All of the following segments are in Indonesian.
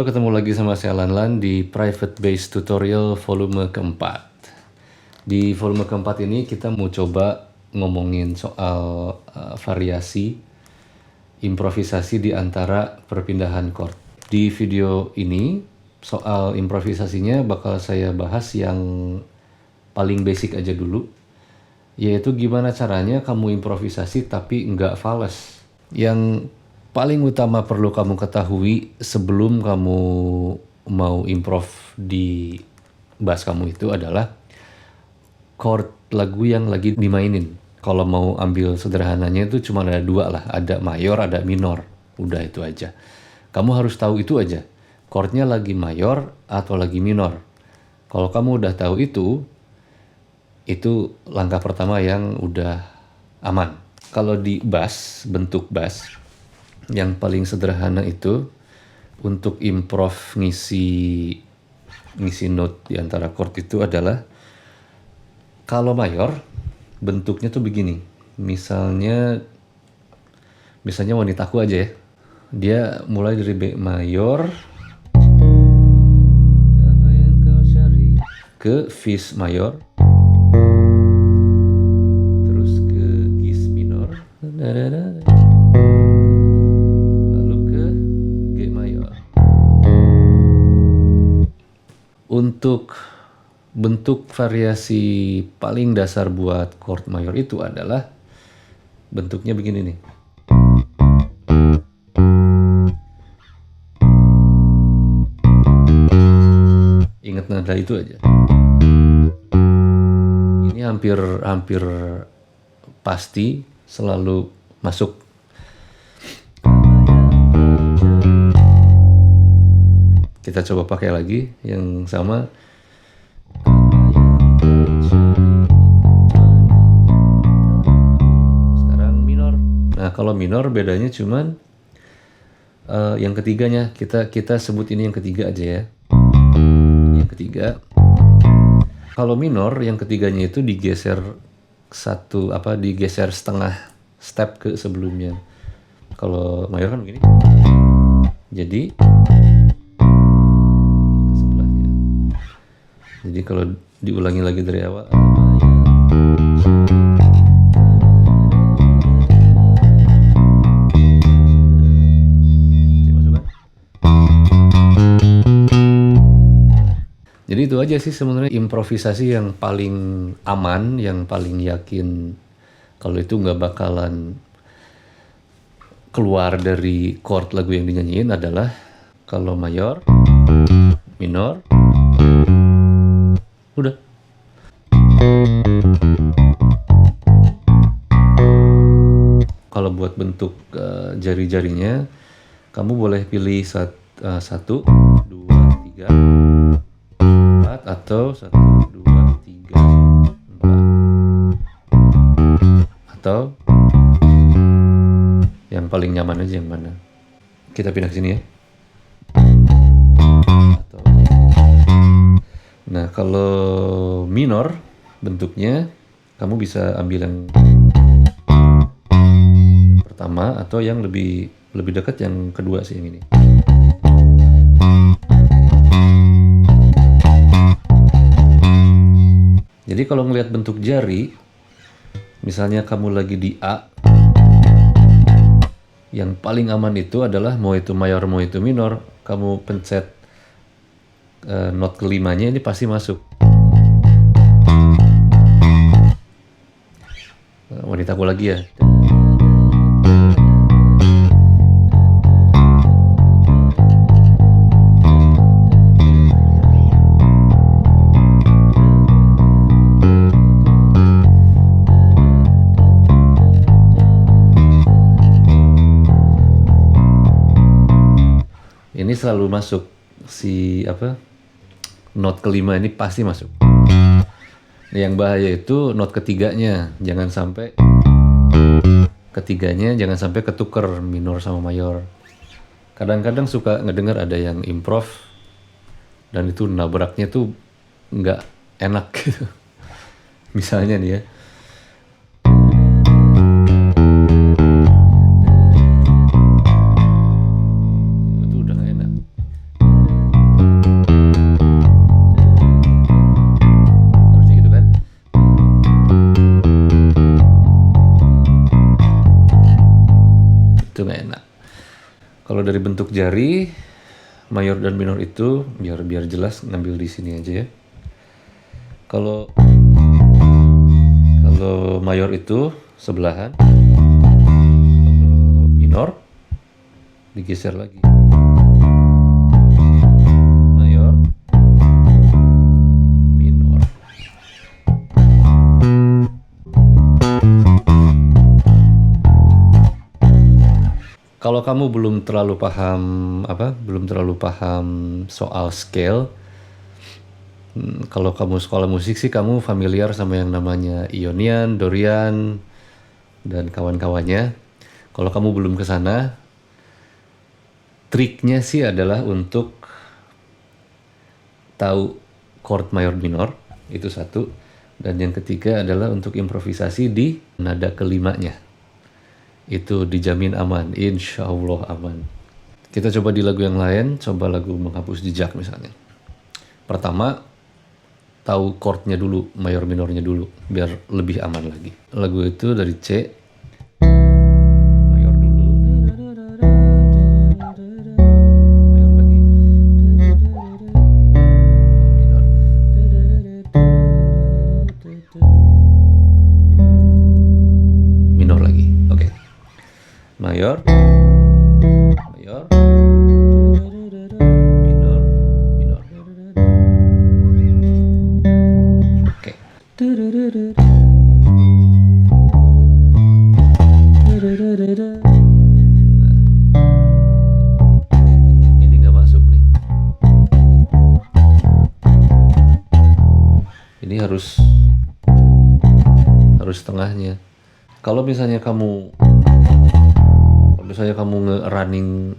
Halo, ketemu lagi sama saya Lanlan di Private Bass Tutorial volume keempat. Di volume keempat ini kita mau coba ngomongin soal variasi, improvisasi di antara perpindahan chord. Di video ini soal improvisasinya bakal saya bahas yang paling basic aja dulu, yaitu gimana caranya kamu improvisasi tapi nggak fales. Yang paling utama perlu kamu ketahui sebelum kamu mau improv di bass kamu itu adalah chord lagu yang lagi dimainin. Kalau mau ambil sederhananya itu cuma ada dua lah, ada mayor, ada minor. Udah itu aja. Kamu harus tahu itu aja. Chordnya lagi mayor atau lagi minor. Kalau kamu udah tahu itu langkah pertama yang udah aman. Kalau di bass, bentuk bass, yang paling sederhana itu untuk improv ngisi note di antara chord itu adalah kalau mayor bentuknya tuh begini. Misalnya wanitaku aja ya. Dia mulai dari B mayor apa yang kau cari ke Fis mayor terus ke Gis minor Untuk bentuk variasi paling dasar buat chord mayor itu adalah bentuknya begini nih. Ingat nada itu aja. Ini hampir pasti selalu masuk. Kita coba pakai lagi yang sama. Sekarang minor. Nah, kalau minor bedanya cuman yang ketiganya. Kita sebut ini yang ketiga aja ya. Ini yang ketiga. Kalau minor yang ketiganya itu digeser digeser setengah step ke sebelumnya. Kalau mayor kan begini. Jadi kalau diulangi lagi dari awal. Jadi itu aja sih sebenarnya improvisasi yang paling aman, yang paling yakin kalau itu nggak bakalan keluar dari chord lagu yang dinyanyiin adalah kalau mayor, minor, udah. Kalau buat bentuk jari-jarinya, kamu boleh pilih 1, 2, 3, 4 atau 1, 2, 3, 4. Atau yang paling nyaman aja yang mana. Kita pindah ke sini ya. Nah, kalau minor bentuknya kamu bisa ambil yang pertama atau yang lebih dekat yang kedua sih, yang ini. Jadi kalau ngelihat bentuk jari, misalnya kamu lagi di A, yang paling aman itu adalah mau itu mayor mau itu minor, kamu pencet not kelimanya ini pasti masuk. Wanitaku lagi ya. Ini selalu masuk not kelima ini pasti masuk. Yang bahaya itu not ketiganya, jangan sampai ketuker minor sama mayor. Kadang-kadang suka ngedengar ada yang improv dan itu nabraknya tuh nggak enak gitu. Misalnya nih ya. Itu udah nggak enak. Kalau dari bentuk jari, mayor dan minor itu biar jelas ngambil di sini aja ya. Kalau mayor itu sebelahan, kalau minor digeser lagi. Mayor, minor. Kalau kamu belum terlalu paham soal scale, kalau kamu sekolah musik sih kamu familiar sama yang namanya Ionian, Dorian, dan kawan-kawannya. Kalau kamu belum ke sana, triknya sih adalah untuk tahu chord mayor minor, itu satu. Dan yang ketiga adalah untuk improvisasi di nada kelimanya. Itu dijamin aman, insya Allah aman. Kita coba di lagu yang lain, coba lagu Menghapus Jejak misalnya. Pertama, tahu chordnya dulu, mayor minornya dulu, biar lebih aman lagi. Lagu itu dari C, mayor dulu, mayor lagi, minor, minor lagi, oke. Mayor, mayor, minor, minor. Oke. Ini nggak masuk nih. Ini harus tengahnya. Kalau misalnya kamu nge-running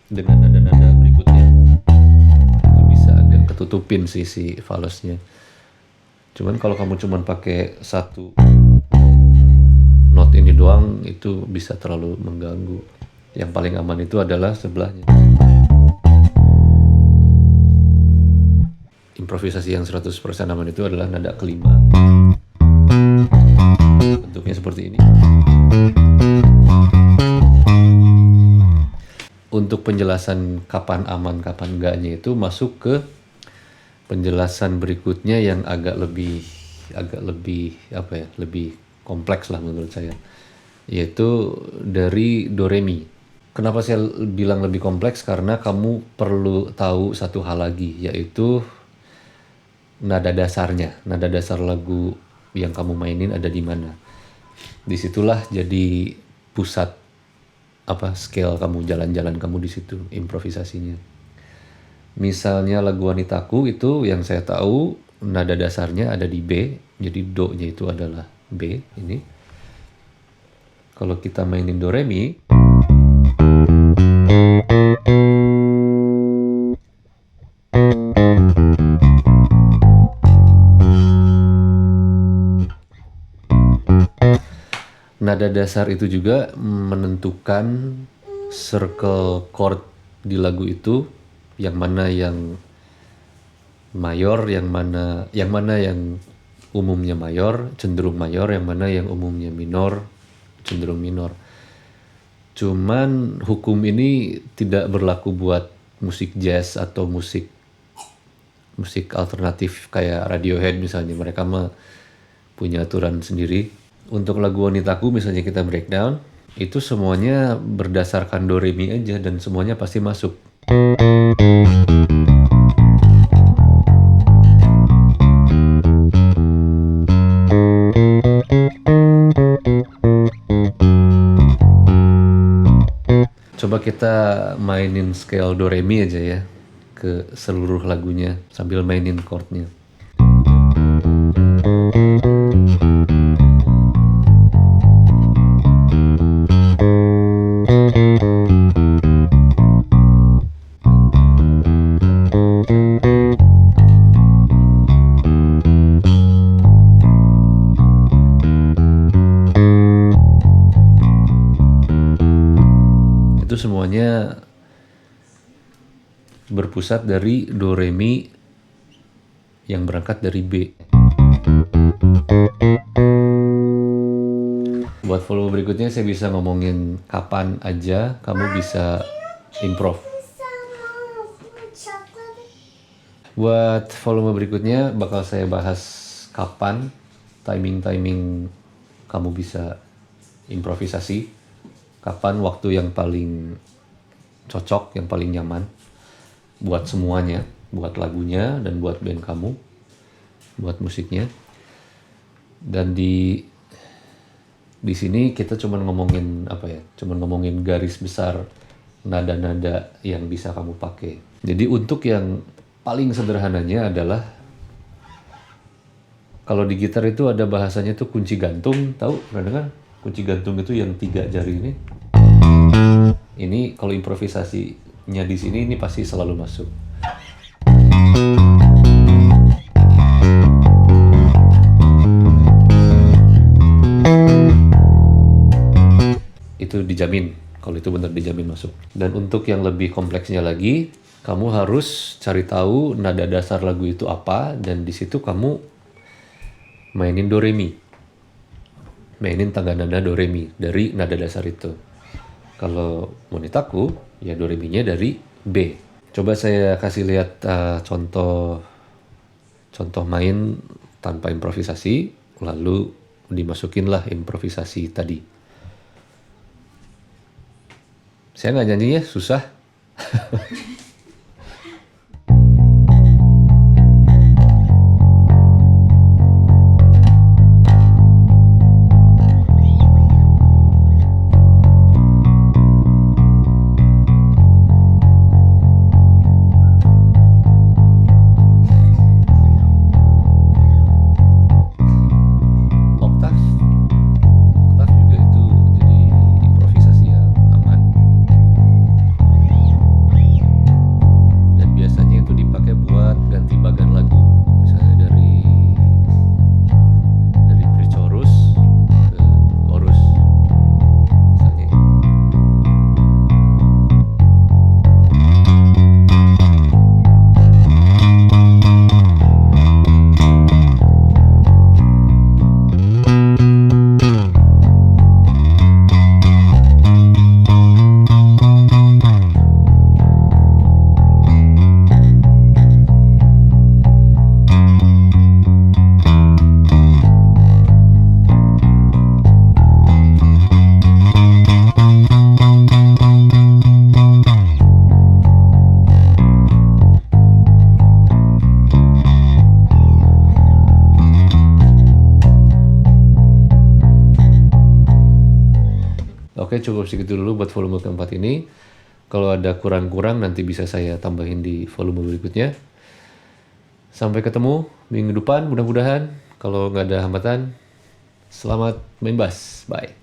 dengan nada-nada berikutnya, itu bisa agak ketutupin si falosnya. Cuman kalau kamu cuman pakai satu note ini doang, itu bisa terlalu mengganggu. Yang paling aman itu adalah sebelahnya. Improvisasi yang 100% aman itu adalah nada kelima. Bentuknya seperti ini. Untuk penjelasan kapan aman, kapan enggaknya itu masuk ke penjelasan berikutnya yang agak lebih lebih kompleks lah menurut saya, yaitu dari do re mi. Kenapa saya bilang lebih kompleks? Karena kamu perlu tahu satu hal lagi, yaitu nada dasarnya, nada dasar lagu yang kamu mainin ada di mana. Disitulah jadi pusat scale kamu, jalan-jalan kamu di situ, improvisasinya. Misalnya lagu Wanitaku itu yang saya tahu nada dasarnya ada di B, jadi do-nya itu adalah B ini. Kalau kita mainin do re mi, nada dasar itu juga menentukan circle chord di lagu itu, yang mana yang mayor, yang mana yang umumnya mayor, cenderung mayor, yang mana yang umumnya minor, cenderung minor. Cuman hukum ini tidak berlaku buat musik jazz atau musik alternatif kayak Radiohead misalnya, mereka mah punya aturan sendiri. Untuk lagu Wanitaku misalnya kita breakdown, itu semuanya berdasarkan do re mi aja dan semuanya pasti masuk. Coba kita mainin scale do re mi aja ya ke seluruh lagunya sambil mainin chordnya. Itu semuanya berpusat dari do re mi yang berangkat dari B. Buat volume berikutnya saya bisa ngomongin kapan aja kamu bisa improv. Buat volume berikutnya bakal saya bahas kapan timing kamu bisa improvisasi, kapan waktu yang paling cocok, yang paling nyaman buat semuanya, buat lagunya dan buat band kamu, buat musiknya. Dan di sini kita cuman ngomongin cuman ngomongin garis besar nada-nada yang bisa kamu pakai. Jadi untuk yang paling sederhananya adalah kalau di gitar itu ada bahasanya tuh kunci gantung, tahu? Pernah dengar? Kunci gantung itu yang 3 jari ini. Ini kalau improvisasinya di sini ini pasti selalu masuk. Itu dijamin, kalau itu benar dijamin masuk. Dan untuk yang lebih kompleksnya lagi, kamu harus cari tahu nada dasar lagu itu apa, dan di situ kamu mainin do re mi. Mainin tangga nada do re mi dari nada dasar itu. Kalau monitaku, ya do re mi-nya dari B. Coba saya kasih lihat contoh main tanpa improvisasi, lalu dimasukinlah improvisasi tadi. Saya nggak nyanyinya, susah. Oktav juga itu jadi improvisasi yang aman. Dan biasanya itu dipakai buat ganti bagan lagu. Misalnya dari pre-chorus ke chorus. Misalnya. Oke, cukup segitu dulu buat volume keempat ini. Kalau ada kurang-kurang nanti bisa saya tambahin di volume berikutnya. Sampai ketemu minggu depan mudah-mudahan. Kalau nggak ada hambatan, selamat main bass. Bye.